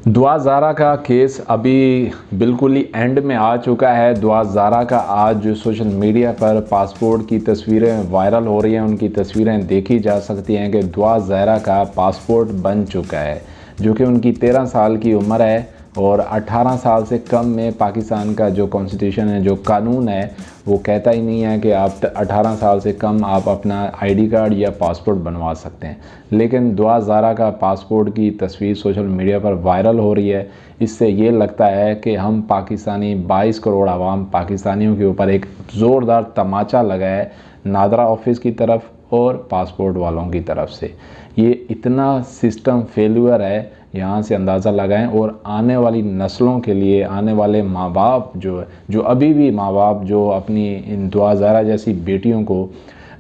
दुआ ज़ारा का केस अभी बिल्कुल ही एंड में आ चुका है। दुआ ज़ारा का आज जो सोशल मीडिया पर पासपोर्ट की तस्वीरें वायरल हो रही हैं, उनकी तस्वीरें देखी जा सकती हैं कि दुआ ज़ारा का पासपोर्ट बन चुका है, जो कि उनकी 13 साल की उम्र है और 18 साल से कम में पाकिस्तान का जो कॉन्स्टिट्यूशन है, जो कानून है, वो कहता ही नहीं है कि आप 18 साल से कम आप अपना आईडी कार्ड या पासपोर्ट बनवा सकते हैं। लेकिन दुआ ज़ारा का पासपोर्ट की तस्वीर सोशल मीडिया पर वायरल हो रही है। इससे ये लगता है कि हम पाकिस्तानी 22 करोड़ आवाम पाकिस्तानियों के ऊपर एक ज़ोरदार तमाचा लगा है, नादरा ऑफिस की तरफ और पासपोर्ट वालों की तरफ से। ये इतना सिस्टम फेलियर है, यहाँ से अंदाज़ा लगाएं। और आने वाली नस्लों के लिए, आने वाले माँ बाप जो अभी भी माँ बाप जो अपनी इन दुआ ज़ारा जैसी बेटियों को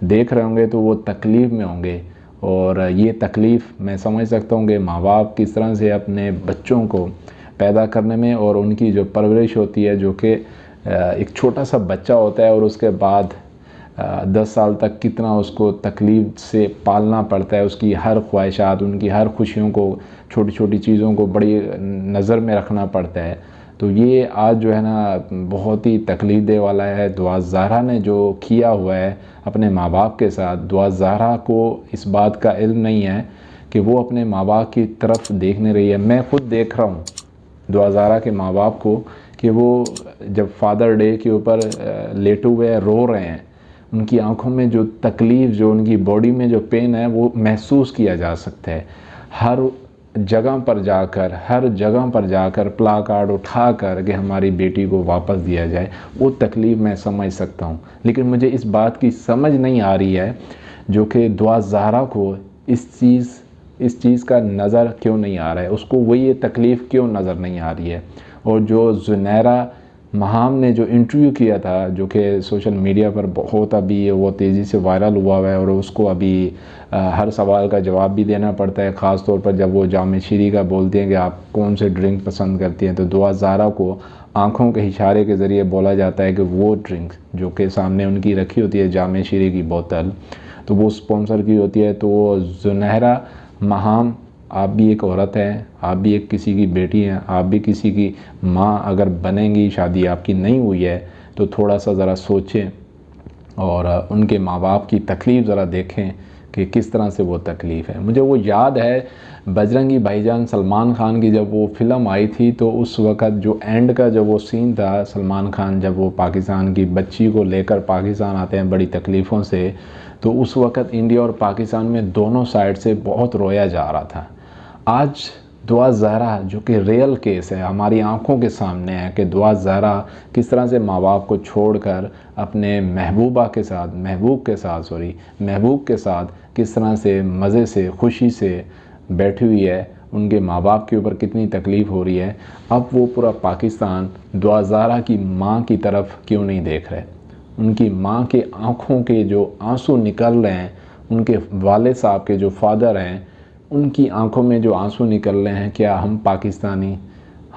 देख रहे होंगे, तो वो तकलीफ़ में होंगे। और ये तकलीफ़ मैं समझ सकता हूँ कि माँ बाप किस तरह से अपने बच्चों को पैदा करने में और उनकी जो परवरिश होती है, जो कि एक छोटा सा बच्चा होता है और उसके बाद 10 साल तक कितना उसको तकलीफ़ से पालना पड़ता है, उसकी हर ख्वाहिशात, उनकी हर खुशियों को, छोटी छोटी चीज़ों को बड़ी नज़र में रखना पड़ता है। तो ये आज जो है ना बहुत ही तकलीफ़ दे वाला है। दुआ ज़ारा ने जो किया हुआ है अपने माँ बाप के साथ, दुआ ज़ारा को इस बात का इल्म नहीं है कि वो अपने माँ बाप की तरफ देख नहीं रही है। मैं ख़ुद देख रहा हूँ दुआ ज़ारा के माँ बाप को कि वो जब फादर डे के ऊपर लेटे हुए रो रहे हैं, उनकी आंखों में जो तकलीफ़, जो उनकी बॉडी में जो पेन है, वो महसूस किया जा सकता है। हर जगह पर जाकर प्लाकार्ड उठा कर कि हमारी बेटी को वापस दिया जाए, वो तकलीफ़ मैं समझ सकता हूँ। लेकिन मुझे इस बात की समझ नहीं आ रही है जो कि दुआ ज़ारा को इस चीज़ का नज़र क्यों नहीं आ रहा है, उसको वो ये तकलीफ़ क्यों नज़र नहीं आ रही है। और जो ज़ुनैरा महाम ने जो इंटरव्यू किया था, जो कि सोशल मीडिया पर बहुत अभी वो तेज़ी से वायरल हुआ है और उसको अभी हर सवाल का जवाब भी देना पड़ता है, ख़ास तौर पर जब वो जामे शीरी का बोलते हैं कि आप कौन से ड्रिंक पसंद करती हैं, तो दुआ ज़ारा को आँखों के इशारे के ज़रिए बोला जाता है कि वो ड्रिंक जो कि सामने उनकी रखी होती है, जामे शीरी की बोतल, तो वो स्पॉन्सर की होती है। तो वो ज़ुनैरा महाम, आप भी एक औरत हैं, आप भी एक किसी की बेटी हैं, आप भी किसी की माँ अगर बनेंगी, शादी आपकी नहीं हुई है, तो थोड़ा सा ज़रा सोचें और उनके माँ बाप की तकलीफ़ ज़रा देखें कि किस तरह से वो तकलीफ़ है। मुझे वो याद है बजरंगी भाईजान सलमान खान की जब वो फ़िल्म आई थी, तो उस वक़्त जो एंड का जो वो सीन था, सलमान खान जब वो पाकिस्तान की बच्ची को लेकर पाकिस्तान आते हैं बड़ी तकलीफ़ों से, तो उस वक़्त इंडिया और पाकिस्तान में दोनों साइड से बहुत रोया जा रहा था। आज दुआ ज़ारा जो कि रियल केस है, हमारी आंखों के सामने है कि दुआ ज़ारा किस तरह से माँ बाप को छोड़कर अपने महबूब के साथ किस तरह से मज़े से, खुशी से बैठी हुई है। उनके माँ बाप के ऊपर कितनी तकलीफ़ हो रही है। अब वो पूरा पाकिस्तान दुआ ज़ारा की माँ की तरफ क्यों नहीं देख रहे। उनकी माँ के आँखों के जो आंसू निकल रहे हैं, उनके वालिद साहब के जो फादर हैं, उनकी आंखों में जो आंसू निकल रहे हैं, क्या हम पाकिस्तानी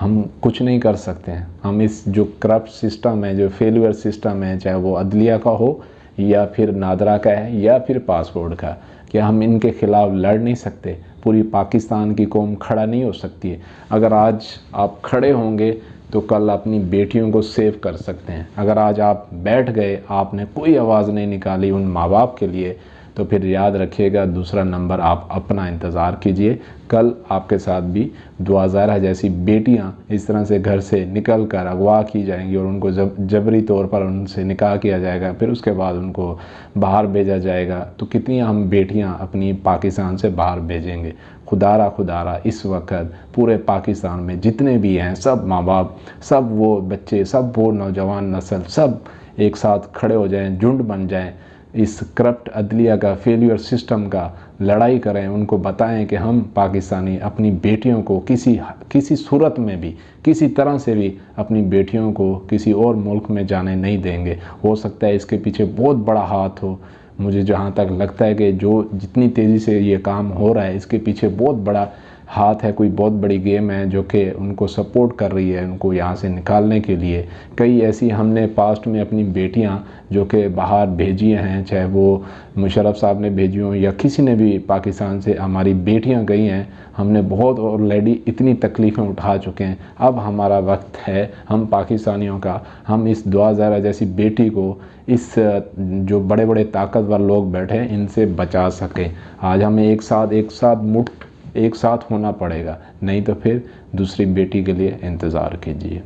हम कुछ नहीं कर सकते हैं? हम इस जो करप्ट सिस्टम है, जो फेलियर सिस्टम है, चाहे वो अदलिया का हो या फिर नादरा का है या फिर पासपोर्ट का, क्या हम इनके ख़िलाफ़ लड़ नहीं सकते? पूरी पाकिस्तान की कौम खड़ा नहीं हो सकती है? अगर आज आप खड़े होंगे तो कल अपनी बेटियों को सेव कर सकते हैं। अगर आज आप बैठ गए, आपने कोई आवाज़ नहीं निकाली उन माँ बाप के लिए, तो फिर याद रखिएगा दूसरा नंबर आप अपना इंतज़ार कीजिए। कल आपके साथ भी दुआ ज़ारा जैसी बेटियां इस तरह से घर से निकल कर अगवा की जाएंगी और उनको जबरी तौर पर उनसे निकाह किया जाएगा, फिर उसके बाद उनको बाहर भेजा जाएगा। तो कितनी हम बेटियां अपनी पाकिस्तान से बाहर भेजेंगे? खुदारा इस वक्त पूरे पाकिस्तान में जितने भी हैं, सब माँ बाप, सब वो बच्चे, सब वो नौजवान नस्ल, सब एक साथ खड़े हो जाएं, झुंड बन जाएं, इस करप्ट अदलिया का, फेलियर सिस्टम का लड़ाई करें। उनको बताएं कि हम पाकिस्तानी अपनी बेटियों को किसी सूरत में भी, किसी तरह से भी अपनी बेटियों को किसी और मुल्क में जाने नहीं देंगे। हो सकता है इसके पीछे बहुत बड़ा हाथ हो। मुझे जहाँ तक लगता है कि जो जितनी तेज़ी से ये काम हो रहा है, इसके पीछे बहुत बड़ा हाथ है, कोई बहुत बड़ी गेम है जो कि उनको सपोर्ट कर रही है उनको यहाँ से निकालने के लिए। कई ऐसी हमने पास्ट में अपनी बेटियाँ जो कि बाहर भेजी हैं, चाहे वो मुशर्रफ साहब ने भेजी हों या किसी ने भी पाकिस्तान से हमारी बेटियाँ गई हैं। हमने बहुत ऑलरेडी इतनी तकलीफ़ें उठा चुके हैं। अब हमारा वक्त है हम पाकिस्तानियों का, हम इस दुआ ज़ारा जैसी बेटी को इस जो बड़े बड़े ताकतवर लोग बैठे हैं इनसे बचा सकें। आज हमें एक साथ होना पड़ेगा, नहीं तो फिर दूसरी बेटी के लिए इंतज़ार कीजिए।